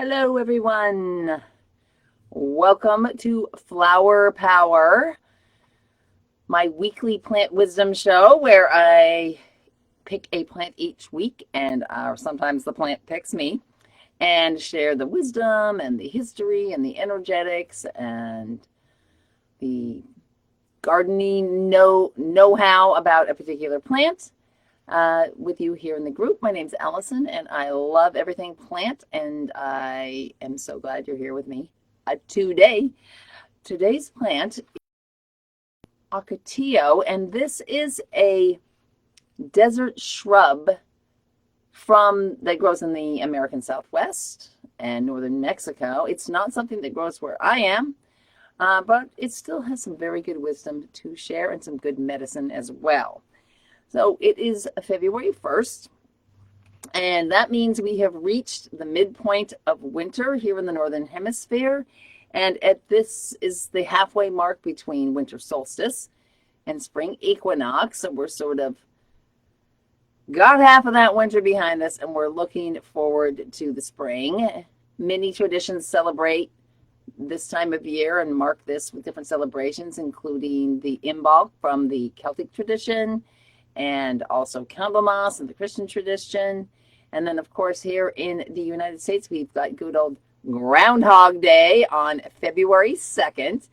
Hello, everyone. Welcome to Flower Power, my weekly plant wisdom show where I pick a plant each week, and sometimes the plant picks me, and share the wisdom and the history and the energetics and the gardening know-how about a particular plant. With you here in the group. My name's Allison, and I love everything plant, and I am so glad you're here with me today. Today's plant is Ocotillo, and this is a desert shrub that grows in the American Southwest and northern Mexico. It's not something that grows where I am, but it still has some very good wisdom to share and some good medicine as well. So it is February 1st, and that means we have reached the midpoint of winter here in the Northern Hemisphere. And this is the halfway mark between winter solstice and spring equinox. So we're sort of got half of that winter behind us, and we're looking forward to the spring. Many traditions celebrate this time of year and mark this with different celebrations, including the Imbolc from the Celtic tradition, and also Candlemas in the Christian tradition. And then, of course, here in the United States, we've got good old Groundhog Day on February 2nd.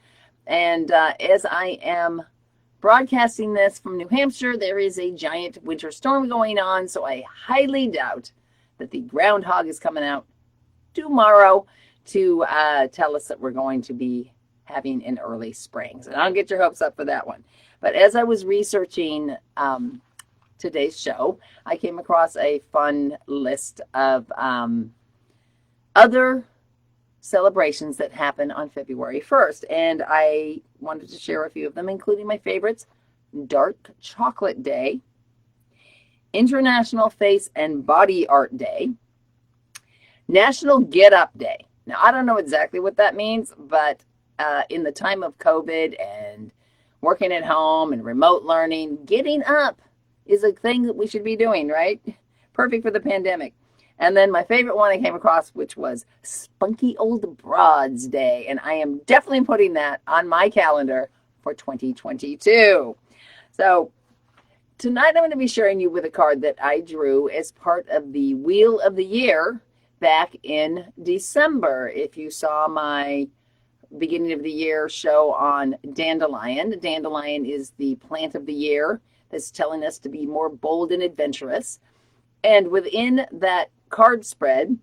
And as I am broadcasting this from New Hampshire, there is a giant winter storm going on, so I highly doubt that the groundhog is coming out tomorrow to tell us that we're going to be having an early spring. So don't get your hopes up for that one. But as I was researching today's show, I came across a fun list of other celebrations that happen on February 1st. And I wanted to share a few of them, including my favorites: Dark Chocolate Day, International Face and Body Art Day, National Get Up Day. Now, I don't know exactly what that means, but in the time of COVID and working at home and remote learning, getting up is a thing that we should be doing, right? Perfect for the pandemic. And then my favorite one I came across, which was Spunky Old Broads Day. And I am definitely putting that on my calendar for 2022. So tonight I'm going to be sharing you with a card that I drew as part of the Wheel of the Year back in December. If you saw my beginning of the year show on dandelion. Dandelion is the plant of the year that's telling us to be more bold and adventurous. And within that card spread,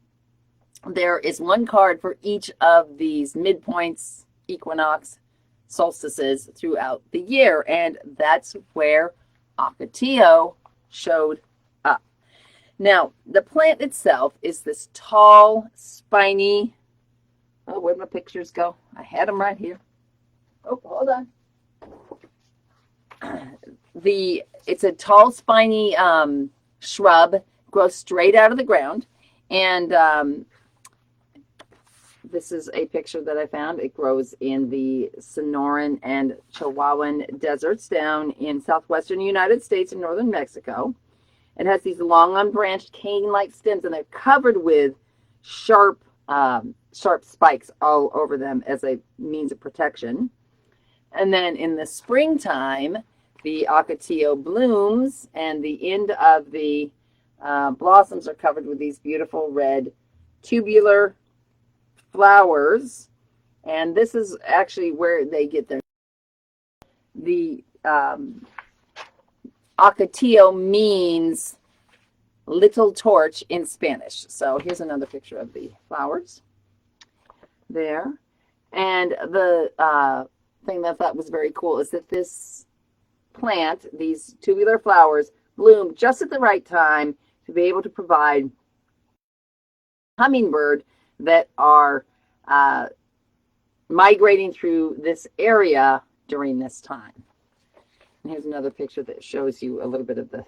there is one card for each of these midpoints, equinox, solstices throughout the year. And that's where Ocotillo showed up. Now, the plant itself is this tall, spiny, oh, where'd my pictures go? I had them right here. Oh, hold on. It's a tall, spiny shrub, grows straight out of the ground. And this is a picture that I found. It grows in the Sonoran and Chihuahuan deserts down in southwestern United States and northern Mexico. It has these long, unbranched, cane-like stems, and they're covered with sharp spikes all over them as a means of protection. And then in the springtime, the Ocotillo blooms, and the end of the blossoms are covered with these beautiful red tubular flowers. And this is actually where they get their the Ocotillo means little torch in Spanish. So here's another picture of the flowers there. And the thing that I thought was very cool is that this plant, these tubular flowers, bloom just at the right time to be able to provide hummingbird that are migrating through this area during this time. And here's another picture that shows you a little bit of the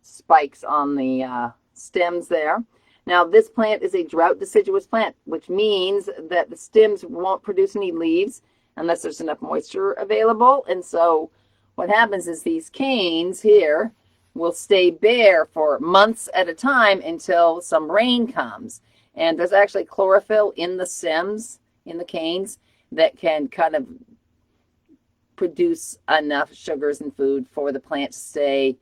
spikes on the stems there. Now, this plant is a drought deciduous plant, which means that the stems won't produce any leaves unless there's enough moisture available. And so what happens is these canes here will stay bare for months at a time until some rain comes. And there's actually chlorophyll in the stems, in the canes, that can kind of produce enough sugars and food for the plant to stay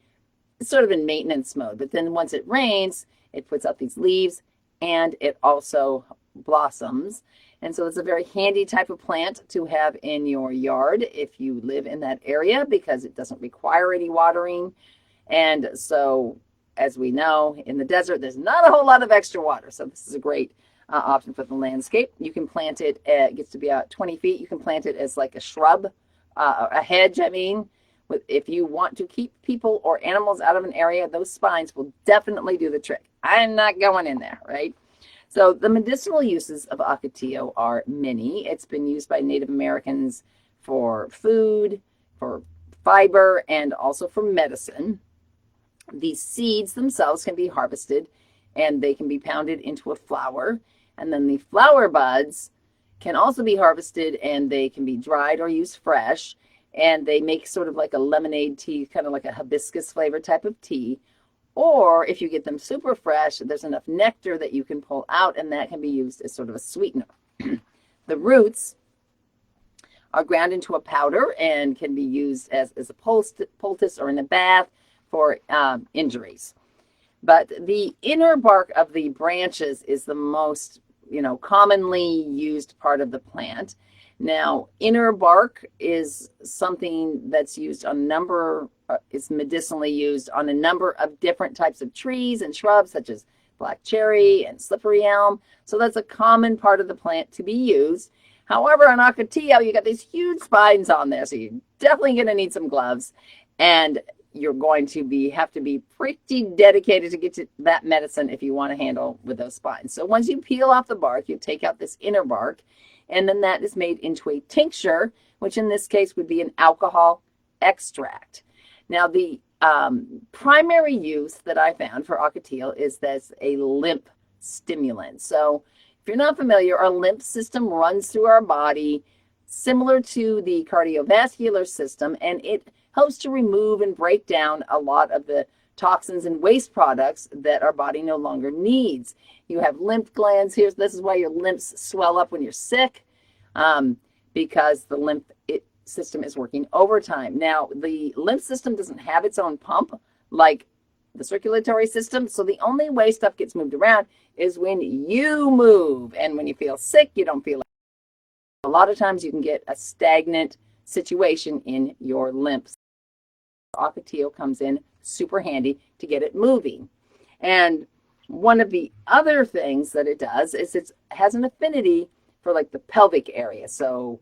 sort of in maintenance mode. But then once it rains, it puts out these leaves and it also blossoms. And so it's a very handy type of plant to have in your yard if you live in that area, because it doesn't require any watering. And so, as we know, in the desert, there's not a whole lot of extra water. So this is a great option for the landscape. You can plant it, it gets to be about 20 feet. You can plant it as like a shrub, a hedge, I mean. If you want to keep people or animals out of an area, those spines will definitely do the trick. I'm not going in there, right? So the medicinal uses of Ocotillo are many. It's been used by Native Americans for food, for fiber, and also for medicine. These seeds themselves can be harvested and they can be pounded into a flour. And then the flower buds can also be harvested and they can be dried or used fresh. And they make sort of like a lemonade tea, kind of like a hibiscus flavor type of tea. Or if you get them super fresh, there's enough nectar that you can pull out, and that can be used as sort of a sweetener. The roots are ground into a powder and can be used as a poultice or in a bath for injuries. But the inner bark of the branches is the most, commonly used part of the plant. Now, inner bark is something that's used on is medicinally used on a number of different types of trees and shrubs, such as black cherry and slippery elm. So that's a common part of the plant to be used. However, on Ocotillo, you got these huge spines on there, so you're definitely going to need some gloves, and you're going to have to be pretty dedicated to get to that medicine if you want to handle with those spines. So once you peel off the bark, you take out this inner bark, and then that is made into a tincture, which in this case would be an alcohol extract. Now, the primary use that I found for Ocotillo is as a lymph stimulant. So if you're not familiar, our lymph system runs through our body similar to the cardiovascular system, and it helps to remove and break down a lot of the toxins and waste products that our body no longer needs. You have lymph glands here. This is why your lymphs swell up when you're sick, because the lymph system is working overtime. Now, the lymph system doesn't have its own pump like the circulatory system, so the only way stuff gets moved around is when you move. And when you feel sick, you don't feel like a lot of times you can get a stagnant situation in your lymphs. Ocotillo comes in super handy to get it moving. And one of the other things that it does is it has an affinity for like the pelvic area. So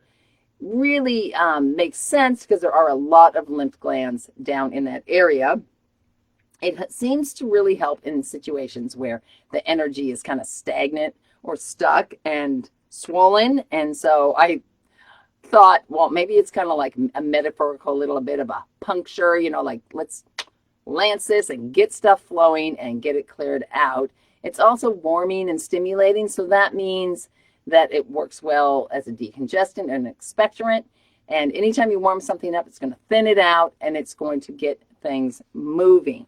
really makes sense because there are a lot of lymph glands down in that area. It seems to really help in situations where the energy is kind of stagnant or stuck and swollen. And so I thought, well, maybe it's kind of like a metaphorical little bit of a puncture, like let's lance this and get stuff flowing and get it cleared out. It's also warming and stimulating, so that means that it works well as a decongestant and an expectorant. And anytime you warm something up, it's going to thin it out and it's going to get things moving.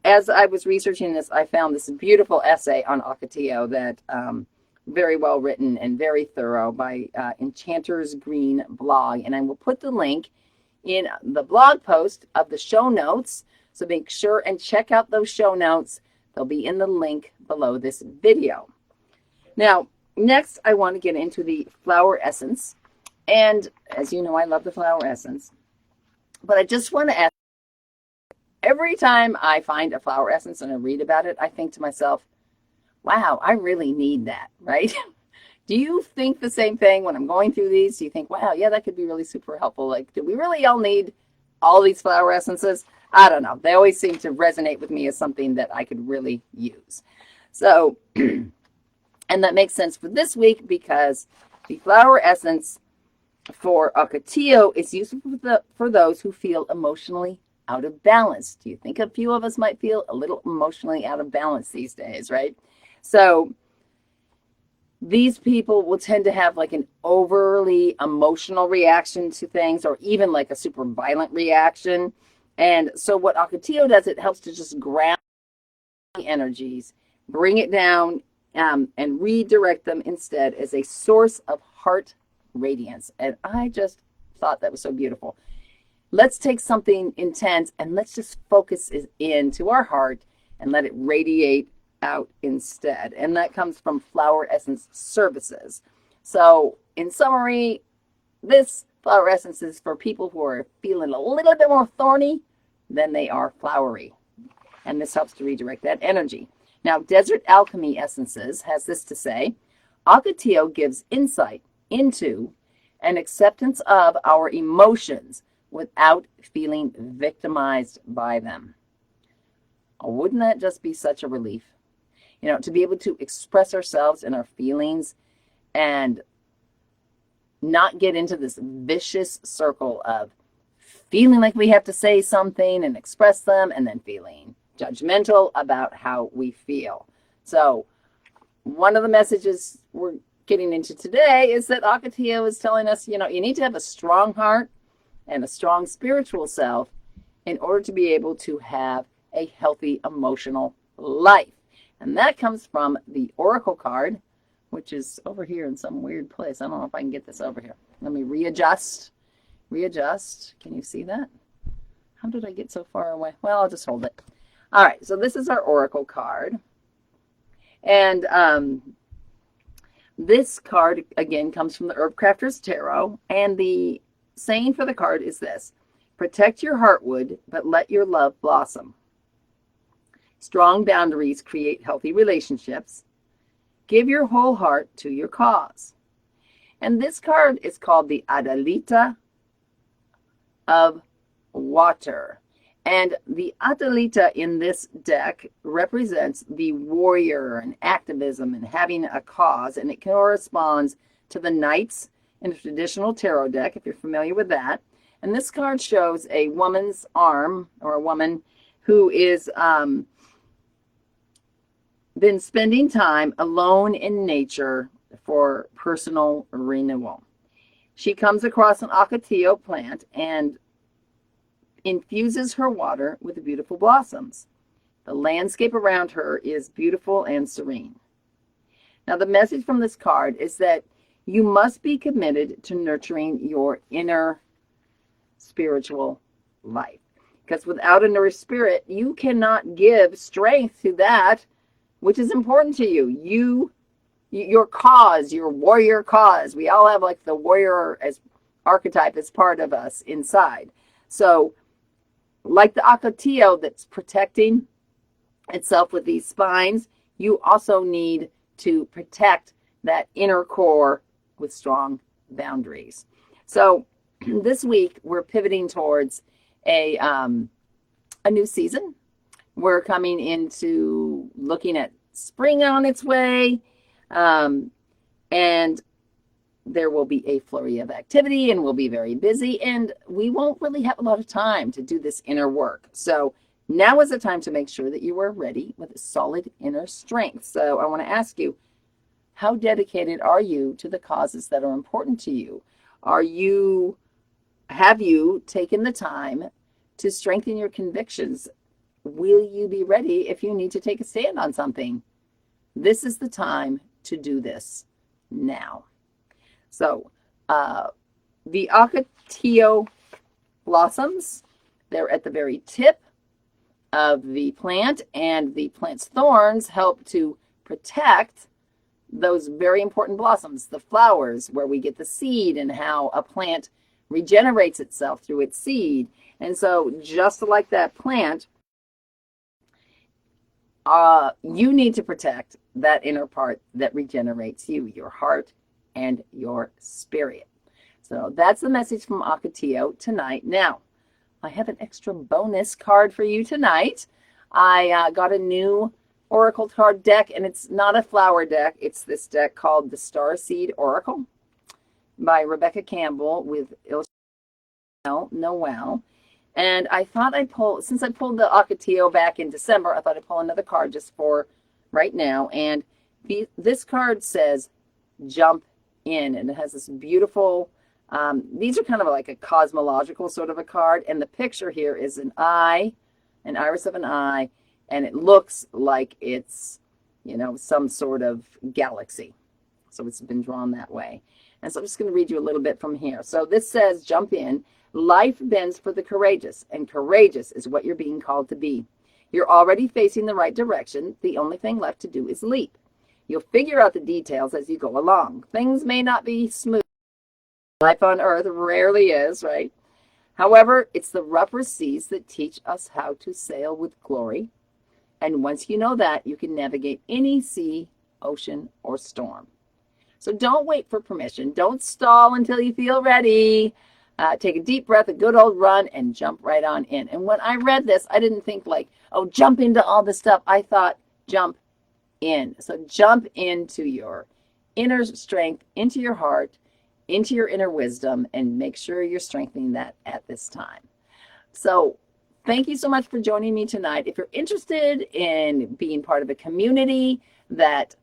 As I was researching this, I found this beautiful essay on Ocotillo that very well written and very thorough by Enchanter's Green blog. And I will put the link in the blog post of the show notes. So make sure and check out those show notes. They'll be in the link below this video. Now, next I want to get into the flower essence. And as you know, I love the flower essence. But I just want to ask, every time I find a flower essence and I read about it, I think to myself, wow, I really need that, right? Do you think the same thing when I'm going through these? Do you think, wow, yeah, that could be really super helpful? Like, do we really all need all these flower essences? I don't know. They always seem to resonate with me as something that I could really use. So, and that makes sense for this week because the flower essence for Ocotillo is useful for those who feel emotionally out of balance. Do you think a few of us might feel a little emotionally out of balance these days, right? So these people will tend to have like an overly emotional reaction to things, or even like a super violent reaction. And so what Ocotillo does, it helps to just ground the energies, bring it down and redirect them instead as a source of heart radiance. And I just thought that was so beautiful. Let's take something intense and let's just focus it into our heart and let it radiate out instead. And that comes from Flower Essence Services. So in summary, this flower essence is for people who are feeling a little bit more thorny than they are flowery. And this helps to redirect that energy. Now, Desert Alchemy Essences has this to say: Ocotillo gives insight into and acceptance of our emotions without feeling victimized by them. Oh, wouldn't that just be such a relief? You know, to be able to express ourselves and our feelings and not get into this vicious circle of feeling like we have to say something and express them and then feeling judgmental about how we feel. So one of the messages we're getting into today is that Ocotillo is telling us, you know, you need to have a strong heart and a strong spiritual self in order to be able to have a healthy emotional life. And that comes from the Oracle card, which is over here in some weird place. I don't know if I can get this over here. Let me readjust. Can you see that? How did I get so far away? Well, I'll just hold it. All right, so this is our Oracle card. And this card, again, comes from the Herbcrafter's Tarot. And the saying for the card is this: protect your heartwood, but let your love blossom. Strong boundaries create healthy relationships. Give your whole heart to your cause. And this card is called the Adalita of Water. And the Adalita in this deck represents the warrior and activism and having a cause, and it corresponds to the knights in a traditional tarot deck, if you're familiar with that. And this card shows a woman's arm, or a woman who is been spending time alone in nature for personal renewal. She comes across an Ocotillo plant and infuses her water with beautiful blossoms. The landscape around her is beautiful and serene. Now, the message from this card is that you must be committed to nurturing your inner spiritual life. Because without a nourished spirit, you cannot give strength to that which is important to you. Your cause, your warrior cause. We all have like the warrior as archetype as part of us inside. So like the Ocotillo that's protecting itself with these spines, you also need to protect that inner core with strong boundaries. So this week we're pivoting towards a new season. We're coming into looking at spring on its way, and there will be a flurry of activity, and we'll be very busy, and we won't really have a lot of time to do this inner work. So now is the time to make sure that you are ready with a solid inner strength. So I want to ask you, how dedicated are you to the causes that are important to you? Have you taken the time to strengthen your convictions? Will you be ready if you need to take a stand on something? This is the time to do this now. So the Ocotillo blossoms, they're at the very tip of the plant, and the plant's thorns help to protect those very important blossoms, the flowers, where we get the seed and how a plant regenerates itself through its seed. And so just like that plant, you need to protect that inner part that regenerates you, your heart and your spirit. So that's the message from Ocotillo tonight. Now, I have an extra bonus card for you tonight. I got a new Oracle card deck, and it's not a flower deck. It's this deck called the Starseed Oracle by Rebecca Campbell with Noel. And I thought I'd pull, since I pulled the Ocotillo back in December, I thought I'd pull another card just for right now. And this card says, jump in. And it has this beautiful, these are kind of like a cosmological sort of a card. And the picture here is an eye, an iris of an eye. And it looks like it's you know, some sort of galaxy. So it's been drawn that way. And so I'm just going to read you a little bit from here. So this says, jump in. Life bends for the courageous, and courageous is what you're being called to be. You're already facing the right direction. The only thing left to do is leap. You'll figure out the details as you go along. Things may not be smooth. Life on Earth rarely is, right? However, it's the rougher seas that teach us how to sail with glory. And once you know that, you can navigate any sea, ocean, or storm. So don't wait for permission. Don't stall until you feel ready. Take a deep breath, a good old run, and jump right on in. And when I read this, I didn't think like, oh, jump into all this stuff. I thought, jump in. So jump into your inner strength, into your heart, into your inner wisdom, and make sure you're strengthening that at this time. So thank you so much for joining me tonight. If you're interested in being part of a community that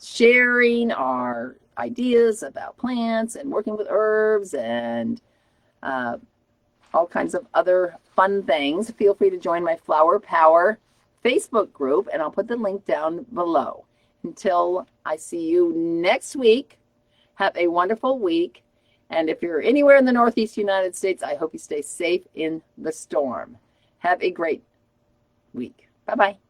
sharing our ideas about plants and working with herbs and all kinds of other fun things, feel free to join my Flower Power Facebook group, and I'll put the link down below. Until I see you next week, have a wonderful week. And if you're anywhere in the Northeast United States, I hope you stay safe in the storm. Have a great week. Bye-bye.